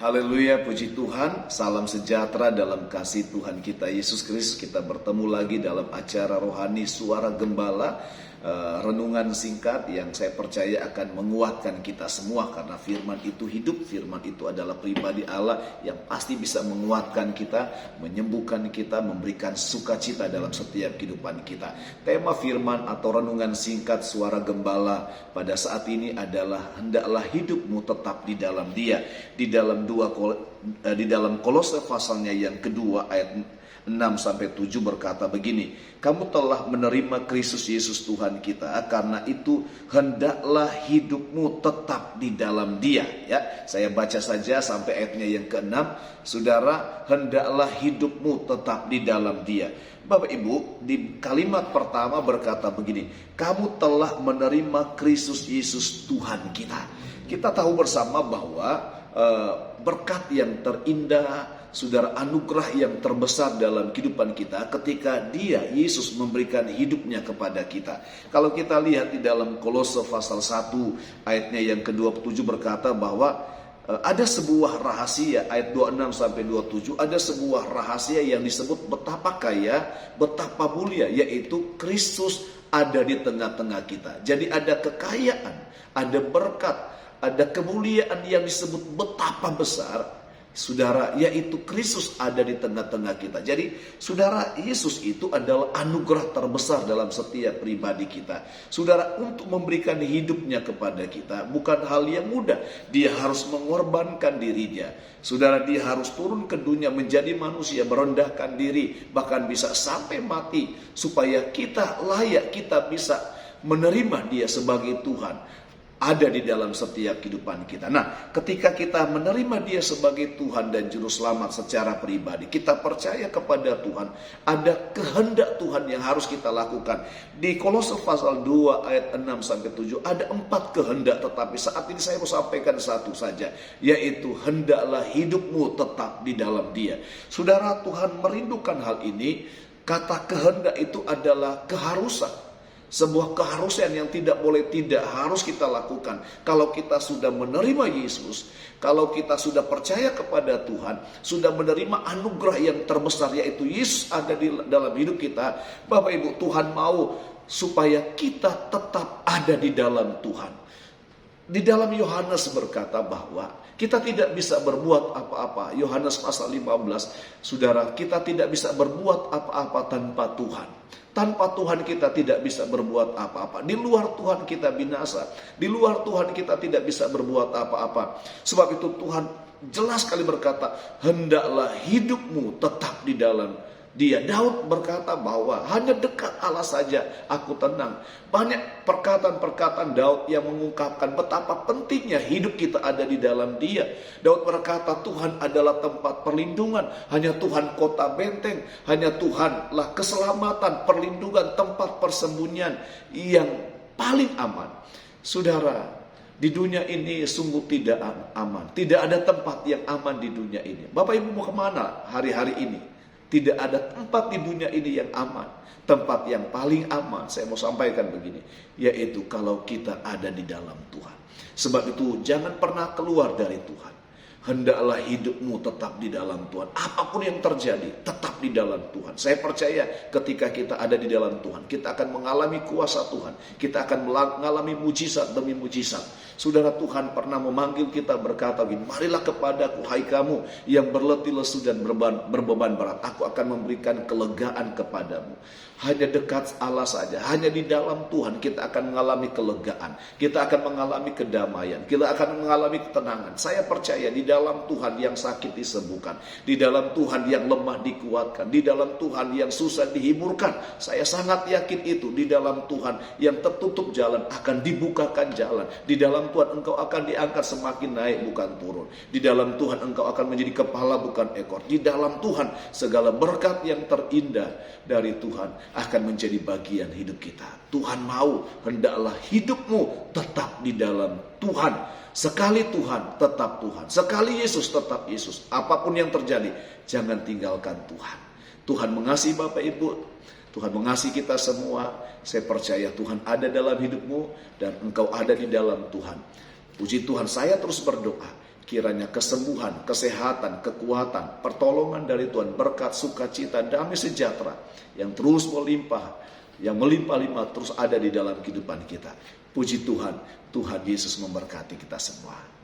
Haleluya, puji Tuhan, salam sejahtera dalam kasih Tuhan kita Yesus Kristus. Kita bertemu lagi dalam acara rohani Suara Gembala, renungan singkat yang saya percaya akan menguatkan kita semua. Karena firman itu hidup, firman itu adalah pribadi Allah yang pasti bisa menguatkan kita, menyembuhkan kita, memberikan sukacita dalam setiap kehidupan kita. Tema firman atau renungan singkat Suara Gembala pada saat ini adalah hendaklah hidupmu tetap di dalam Dia. Di dalam Kolose pasalnya yang kedua ayat 6-7 berkata begini, kamu telah menerima Kristus Yesus Tuhan kita, karena itu hendaklah hidupmu tetap di dalam Dia. Ya, saya baca saja sampai ayatnya yang ke-6. Saudara, hendaklah hidupmu tetap di dalam Dia. Bapak Ibu, di kalimat pertama berkata begini, kamu telah menerima Kristus Yesus Tuhan kita. Kita tahu bersama bahwa berkat yang terindah, saudara, anugerah yang terbesar dalam kehidupan kita ketika Dia, Yesus, memberikan hidupnya kepada kita. Kalau kita lihat di dalam Kolose pasal 1 ayatnya yang ke-27 berkata bahwa ada sebuah rahasia, ayat 26-27, ada sebuah rahasia yang disebut betapa kaya, betapa mulia, yaitu Kristus ada di tengah-tengah kita. Jadi ada kekayaan, ada berkat, ada kemuliaan yang disebut betapa besar, saudara, yaitu Kristus ada di tengah-tengah kita. Jadi saudara, Yesus itu adalah anugerah terbesar dalam setiap pribadi kita. Saudara, untuk memberikan hidupnya kepada kita bukan hal yang mudah. Dia harus mengorbankan dirinya. Saudara, dia harus turun ke dunia menjadi manusia, merendahkan diri, bahkan bisa sampai mati, supaya kita layak, kita bisa menerima Dia sebagai Tuhan ada di dalam setiap kehidupan kita. Nah, ketika kita menerima Dia sebagai Tuhan dan Juru Selamat secara pribadi, kita percaya kepada Tuhan, ada kehendak Tuhan yang harus kita lakukan. Di Kolose pasal 2 ayat 6-7 ada 4 kehendak, tetapi saat ini saya mau sampaikan satu saja, yaitu hendaklah hidupmu tetap di dalam Dia. Saudara, Tuhan merindukan hal ini. Kata kehendak itu adalah keharusan. Sebuah keharusan yang tidak boleh tidak harus kita lakukan. Kalau kita sudah menerima Yesus, kalau kita sudah percaya kepada Tuhan, sudah menerima anugerah yang terbesar, yaitu Yesus ada di dalam hidup kita, Bapak Ibu, Tuhan mau supaya kita tetap ada di dalam Tuhan. Di dalam Yohanes berkata bahwa kita tidak bisa berbuat apa-apa. Yohanes pasal 15, saudara, kita tidak bisa berbuat apa-apa tanpa Tuhan. Tanpa Tuhan kita tidak bisa berbuat apa-apa. Di luar Tuhan kita binasa. Di luar Tuhan kita tidak bisa berbuat apa-apa. Sebab itu Tuhan jelas sekali berkata, hendaklah hidupmu tetap di dalam Dia. Daud berkata bahwa hanya dekat Allah saja aku tenang. Banyak perkataan-perkataan Daud yang mengungkapkan betapa pentingnya hidup kita ada di dalam Dia. Daud berkata, Tuhan adalah tempat perlindungan, hanya Tuhan kota benteng, hanya Tuhanlah keselamatan, perlindungan, tempat persembunyian yang paling aman. Saudara, di dunia ini sungguh tidak aman. Tidak ada tempat yang aman di dunia ini. Bapak Ibu mau kemana hari-hari ini? Tidak ada tempat di dunia ini yang aman. Tempat yang paling aman, saya mau sampaikan begini, yaitu kalau kita ada di dalam Tuhan. Sebab itu jangan pernah keluar dari Tuhan. Hendaklah hidupmu tetap di dalam Tuhan. Apapun yang terjadi, tetap di dalam Tuhan. Saya percaya ketika kita ada di dalam Tuhan, kita akan mengalami kuasa Tuhan. Kita akan mengalami mujizat demi mujizat. Saudara, Tuhan pernah memanggil kita berkata, marilah kepadaku, hai kamu yang berletih lesu dan berbeban berat. Aku akan memberikan kelegaan kepadamu. Hanya dekat Allah saja, hanya di dalam Tuhan kita akan mengalami kelegaan. Kita akan mengalami kedamaian. Kita akan mengalami ketenangan. Saya percaya di dalam Tuhan yang sakit disembuhkan. Di dalam Tuhan yang lemah dikuatkan. Di dalam Tuhan yang susah dihiburkan. Saya sangat yakin itu. Di dalam Tuhan yang tertutup jalan akan dibukakan jalan. Di dalam Tuhan engkau akan diangkat semakin naik bukan turun. Di dalam Tuhan engkau akan menjadi kepala bukan ekor. Di dalam Tuhan segala berkat yang terindah dari Tuhan akan menjadi bagian hidup kita. Tuhan mau hendaklah hidupmu tetap di dalam Tuhan. Sekali Tuhan, tetap Tuhan. Sekali Yesus, tetap Yesus. Apapun yang terjadi, jangan tinggalkan Tuhan. Tuhan mengasihi Bapak Ibu. Tuhan mengasihi kita semua. Saya percaya Tuhan ada dalam hidupmu dan engkau ada di dalam Tuhan. Puji Tuhan, saya terus berdoa. Kiranya kesembuhan, kesehatan, kekuatan, pertolongan dari Tuhan, berkat, sukacita, damai sejahtera yang terus melimpah, yang melimpah-limpah terus ada di dalam kehidupan kita. Puji Tuhan, Tuhan Yesus memberkati kita semua.